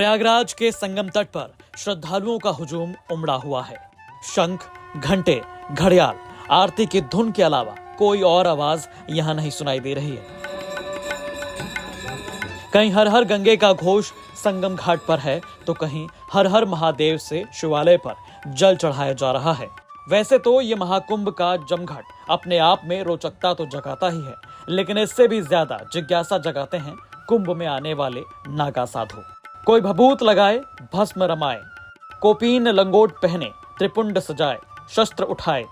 प्रयागराज के संगम तट पर श्रद्धालुओं का हुजूम उमड़ा हुआ है। शंख, घंटे, घड़ियाल, आरती की धुन के अलावा कोई और आवाज यहां नहीं सुनाई दे रही है। कहीं हर हर गंगे का घोष संगम घाट पर है तो कहीं हर हर महादेव से शिवालय पर जल चढ़ाया जा रहा है। वैसे तो ये महाकुंभ का जमघट अपने आप में रोचकता तो जगाता ही है, लेकिन इससे भी ज्यादा जिज्ञासा जगाते हैं कुंभ में आने वाले नागा साधु। कोई भभूत लगाए, भस्म रमाए, कोपीन लंगोट पहने, त्रिपुंड सजाए, शस्त्र उठाए,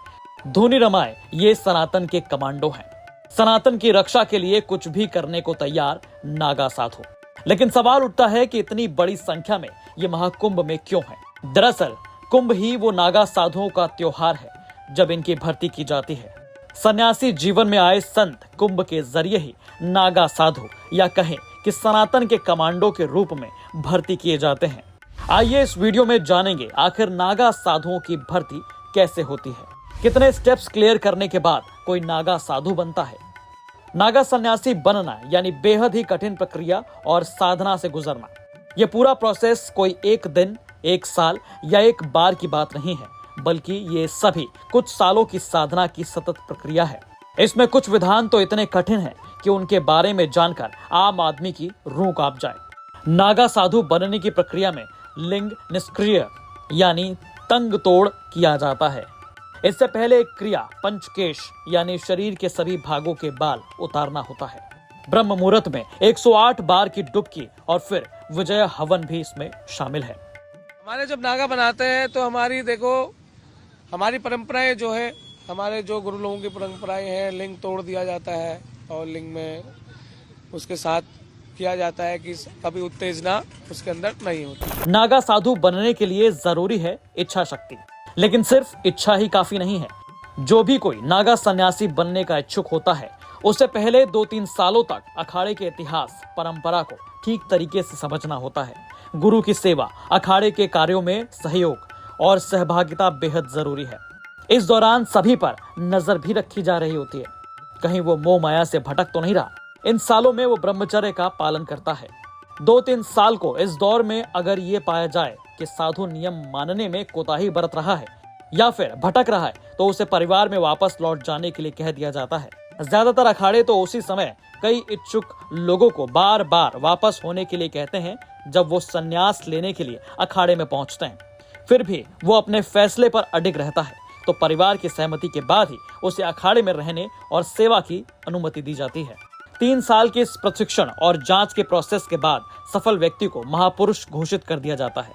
धूनी रमाए, ये सनातन के कमांडो हैं। सनातन की रक्षा के लिए कुछ भी करने को तैयार नागा साधु। लेकिन सवाल उठता है कि इतनी बड़ी संख्या में ये महाकुंभ में क्यों है। दरअसल कुंभ ही वो नागा साधुओं का त्योहार है जब इनकी भर्ती की जाती है। सन्यासी जीवन में आए संत कुंभ के जरिए ही नागा साधु या कहें कि सनातन के कमांडो के रूप में भर्ती किए जाते हैं। आइए इस वीडियो में जानेंगे आखिर नागा साधुओं की भर्ती कैसे होती है, कितने स्टेप्स क्लियर करने के बाद कोई नागा साधु बनता है। नागा सन्यासी बनना यानी बेहद ही कठिन प्रक्रिया और साधना से गुजरना। यह पूरा प्रोसेस कोई एक दिन, एक साल या एक बार की बात नहीं है, बल्कि ये सभी कुछ सालों की साधना की सतत प्रक्रिया है। इसमें कुछ विधान तो इतने कठिन हैं कि उनके बारे में जानकर आम आदमी की रूह कांप जाए। नागा साधु बनने की प्रक्रिया में लिंग निष्क्रिय यानी तंग तोड़ किया जाता है। इससे पहले एक क्रिया पंचकेश यानी शरीर के सभी भागों के बाल उतारना होता है। ब्रह्म मुहूर्त में 108 बार की डुबकी और फिर विजय हवन भी इसमें शामिल है। हमारे जब नागा बनाते हैं तो हमारी परंपराएं जो है, हमारे जो गुरु लोगों की परंपराएं हैं, लिंग तोड़ दिया जाता है और लिंग में उसके साथ किया जाता है कि कभी उत्तेजना उसके अंदर नहीं होती। नागा साधु बनने के लिए जरूरी है इच्छा शक्ति, लेकिन सिर्फ इच्छा ही काफी नहीं है। जो भी कोई नागा सन्यासी बनने का इच्छुक होता है उससे पहले 2-3 सालों तक अखाड़े के इतिहास, परंपरा को ठीक तरीके से समझना होता है। गुरु की सेवा, अखाड़े के कार्यों में सहयोग और सहभागिता बेहद जरूरी है। इस दौरान सभी पर नजर भी रखी जा रही होती है, कहीं वो मोह माया से भटक तो नहीं रहा। इन सालों में वो ब्रह्मचर्य का पालन करता है। 2-3 साल को इस दौर में अगर ये पाया जाए कि साधु नियम मानने में कोताही बरत रहा है या फिर भटक रहा है तो उसे परिवार में वापस लौट जाने के लिए कह दिया जाता है। ज्यादातर अखाड़े तो उसी समय कई इच्छुक लोगों को बार बार वापस होने के लिए कहते हैं जब वो संन्यास लेने के लिए अखाड़े में पहुंचते हैं। फिर भी वो अपने फैसले पर अडिग रहता है तो परिवार की सहमति के बाद ही उसे अखाड़े में रहने और सेवा की अनुमति दी जाती है। 3 साल के इस प्रशिक्षण और जांच के प्रोसेस के बाद सफल व्यक्ति को महापुरुष घोषित कर दिया जाता है।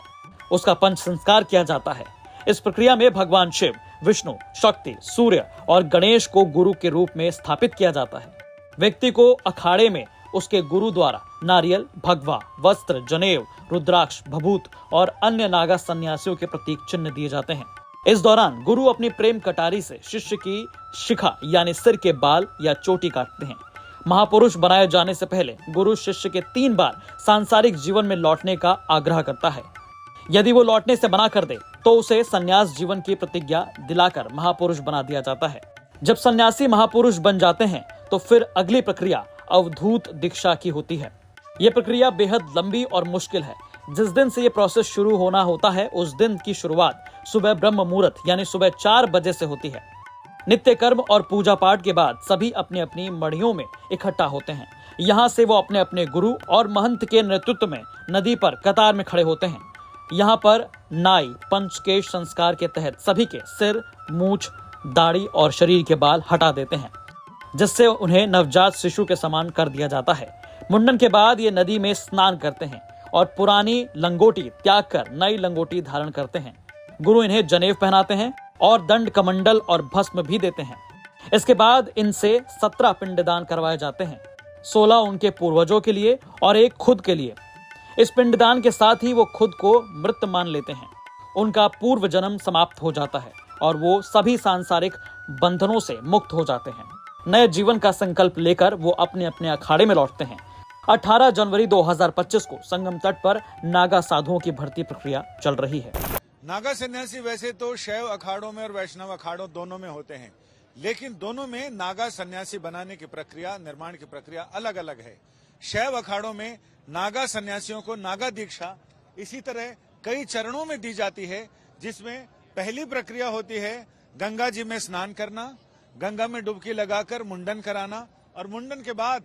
उसका पंच संस्कार किया जाता है। इस प्रक्रिया में भगवान शिव, विष्णु, शक्ति, सूर्य और गणेश को गुरु के रूप में स्थापित किया जाता है। व्यक्ति को अखाड़े में उसके गुरु द्वारा नारियल, भगवा, वस्त्र, जनेव, रुद्राक्ष, भभूत और अन्य नागा सन्यासियों के प्रतीक चिन्ह दिए जाते हैं। इस दौरान गुरु अपनी प्रेम कटारी से शिष्य की शिखा यानी सिर के बाल या चोटी काटते हैं। महापुरुष बनाए जाने से पहले गुरु शिष्य के 3 बार सांसारिक जीवन में लौटने का आग्रह करता है। यदि वो लौटने से मना कर दे तो उसे संन्यास जीवन की प्रतिज्ञा दिलाकर महापुरुष बना दिया जाता है। जब सन्यासी महापुरुष बन जाते हैं तो फिर अगली प्रक्रिया अवधूत दीक्षा की होती है। यह प्रक्रिया बेहद लंबी और मुश्किल है। जिस दिन से ये प्रोसेस शुरू होना होता है उस दिन की शुरुआत सुबह ब्रह्म मुहूर्त यानी सुबह 4 बजे से होती है। नित्य कर्म और पूजा पाठ के बाद सभी अपनी अपनी मढ़ियों में इकट्ठा होते हैं। यहाँ से वो अपने अपने गुरु और महंत के नेतृत्व में नदी पर कतार में खड़े होते हैं। यहाँ पर नाई पंचकेश संस्कार के तहत सभी के सिर, मूछ, दाढ़ी और शरीर के बाल हटा देते हैं, जिससे उन्हें नवजात शिशु के समान कर दिया जाता है। मुंडन के बाद ये नदी में स्नान करते हैं और पुरानी लंगोटी त्याग कर नई लंगोटी धारण करते हैं। गुरु इन्हें जनेव पहनाते हैं और दंड कमंडल और भस्म भी देते हैं। इसके बाद इनसे 17 पिंडदान करवाए जाते हैं, 16 उनके पूर्वजों के लिए और 1 खुद के लिए। इस पिंडदान के साथ ही वो खुद को मृत मान लेते हैं। उनका पूर्व जन्म समाप्त हो जाता है और वो सभी सांसारिक बंधनों से मुक्त हो जाते हैं। नए जीवन का संकल्प लेकर वो अपने अपने अखाड़े में लौटते हैं। 18 जनवरी 2025 को संगम तट पर नागा साधुओं की भर्ती प्रक्रिया चल रही है। नागा सन्यासी वैसे तो शैव अखाड़ों में और वैष्णव अखाड़ों दोनों में होते हैं, लेकिन दोनों में नागा सन्यासी बनाने की प्रक्रिया, निर्माण की प्रक्रिया अलग अलग है। शैव अखाड़ों में नागा सन्यासियों को नागा दीक्षा इसी तरह कई चरणों में दी जाती है, जिसमें पहली प्रक्रिया होती है गंगा जी में स्नान करना, गंगा में डुबकी लगाकर मुंडन कराना, और मुंडन के बाद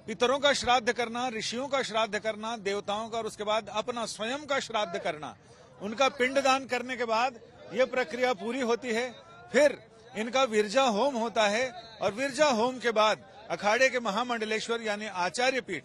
पितरों का श्राद्ध करना, ऋषियों का श्राद्ध करना, देवताओं का, और उसके बाद अपना स्वयं का श्राद्ध करना। उनका पिंडदान करने के बाद यह प्रक्रिया पूरी होती है। फिर इनका विरजा होम होता है, और विरजा होम के बाद अखाड़े के महामंडलेश्वर यानी आचार्य पीठ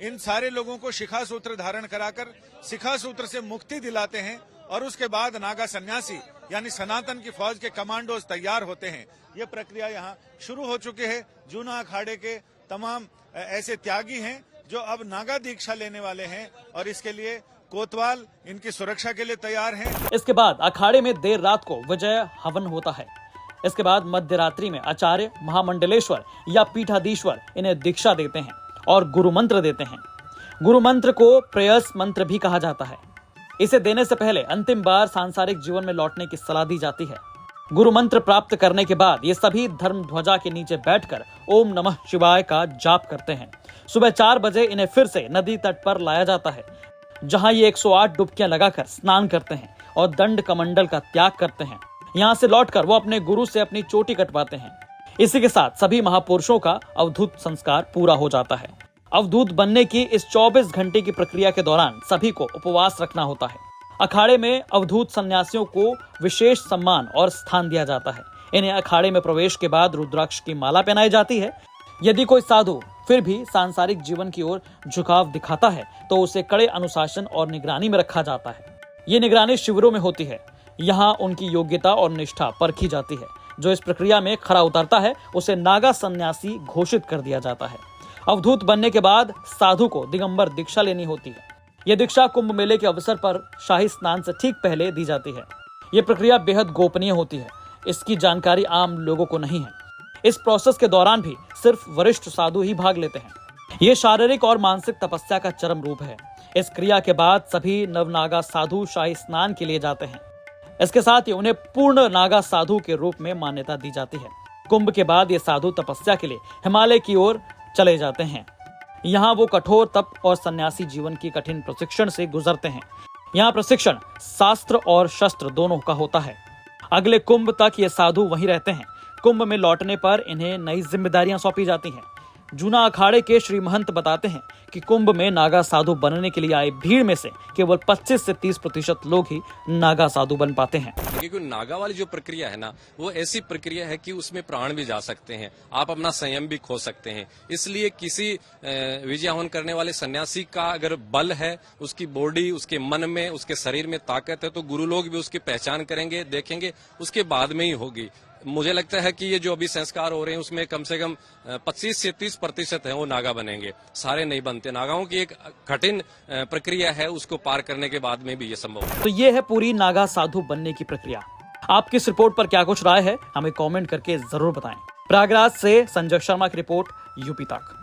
इन सारे लोगों को शिखा सूत्र धारण कराकर शिखा सूत्र से मुक्ति दिलाते हैं, और उसके बाद नागा सन्यासी यानी सनातन की फौज के कमांडोज तैयार होते हैं। ये प्रक्रिया यहाँ शुरू हो चुकी है। जूना अखाड़े के तमाम ऐसे त्यागी हैं जो अब नागा दीक्षा लेने वाले हैं, और इसके लिए कोतवाल इनकी सुरक्षा के लिए तैयार हैं। इसके बाद अखाड़े में देर रात को विजय हवन होता है। इसके बाद मध्य रात्रि में आचार्य, महामंडलेश्वर या पीठाधीश्वर इन्हें दीक्षा देते हैं और गुरु मंत्र देते हैं। गुरु मंत्र को प्रेयस मंत्र भी कहा जाता है। इसे देने से पहले अंतिम बार सांसारिक जीवन में लौटने की सलाह दी जाती है। गुरु मंत्र प्राप्त करने के बाद ये सभी धर्म ध्वजा के नीचे बैठकर ओम नमः शिवाय का जाप करते हैं। सुबह 4 बजे इन्हें फिर से नदी तट पर लाया जाता है, जहां ये 108 डुबकियां लगाकर स्नान करते हैं और दंड कमंडल का त्याग करते हैं। यहाँ से लौटकर वो अपने गुरु से अपनी चोटी कटवाते हैं। इसी के साथ सभी महापुरुषों का अवधूत संस्कार पूरा हो जाता है। अवधूत बनने की इस 24 घंटे की प्रक्रिया के दौरान सभी को उपवास रखना होता है। अखाड़े में अवधूत सन्यासियों को विशेष सम्मान और स्थान दिया जाता है। इन्हें अखाड़े में प्रवेश के बाद रुद्राक्ष की माला पहनाई जाती है। यदि कोई साधु फिर भी सांसारिक जीवन की ओर झुकाव दिखाता है तो उसे कड़े अनुशासन और निगरानी में रखा जाता है। ये निगरानी शिविरों में होती है। यहाँ उनकी योग्यता और निष्ठा परखी जाती है। जो इस प्रक्रिया में खरा उतरता है उसे नागा सन्यासी घोषित कर दिया जाता है। अवधूत बनने के बाद साधु को दिगंबर दीक्षा लेनी होती है। यह दीक्षा कुंभ मेले के अवसर पर शाही स्नान से ठीक पहले दी जाती है। यह प्रक्रिया बेहद गोपनीय होती है। इसकी जानकारी आम लोगों को नहीं है। इस प्रोसेस के दौरान भी सिर्फ वरिष्ठ साधु ही भाग लेते हैं। ये शारीरिक और मानसिक तपस्या का चरम रूप है। इस क्रिया के बाद सभी नवनागा साधु शाही स्नान के लिए जाते हैं। इसके साथ ही उन्हें पूर्ण नागा साधु के रूप में मान्यता दी जाती है। कुंभ के बाद ये साधु तपस्या के लिए हिमालय की ओर चले जाते हैं। यहाँ वो कठोर तप और सन्यासी जीवन की कठिन प्रशिक्षण से गुजरते हैं। यहाँ प्रशिक्षण शास्त्र और शस्त्र दोनों का होता है। अगले कुंभ तक ये साधु वहीं रहते हैं। कुंभ में लौटने पर इन्हें नई जिम्मेदारियां सौंपी जाती हैं। जूना अखाड़े के श्री महंत बताते हैं कि कुंभ में नागा साधु बनने के लिए आए भीड़ में से केवल 25 से 30% लोग ही नागा साधु बन पाते हैं। क्योंकि नागा वाली जो प्रक्रिया है ना, वो ऐसी प्रक्रिया है कि उसमें प्राण भी जा सकते हैं, आप अपना संयम भी खो सकते हैं। इसलिए किसी विजयावन करने वाले सन्यासी का अगर बल है, उसकी बॉडी, उसके मन में, उसके शरीर में ताकत है, तो गुरु लोग भी उसकी पहचान करेंगे, देखेंगे, उसके बाद में ही होगी। मुझे लगता है कि ये जो अभी संस्कार हो रहे हैं उसमें कम से कम 25 से 30% है वो नागा बनेंगे। सारे नहीं बनते। नागाओं की एक कठिन प्रक्रिया है, उसको पार करने के बाद में भी ये संभव है। तो ये है पूरी नागा साधु बनने की प्रक्रिया। आपकी इस रिपोर्ट पर क्या कुछ राय है, हमें कमेंट करके जरूर बताएं। प्रयागराज से संजय शर्मा की रिपोर्ट, यूपी तक।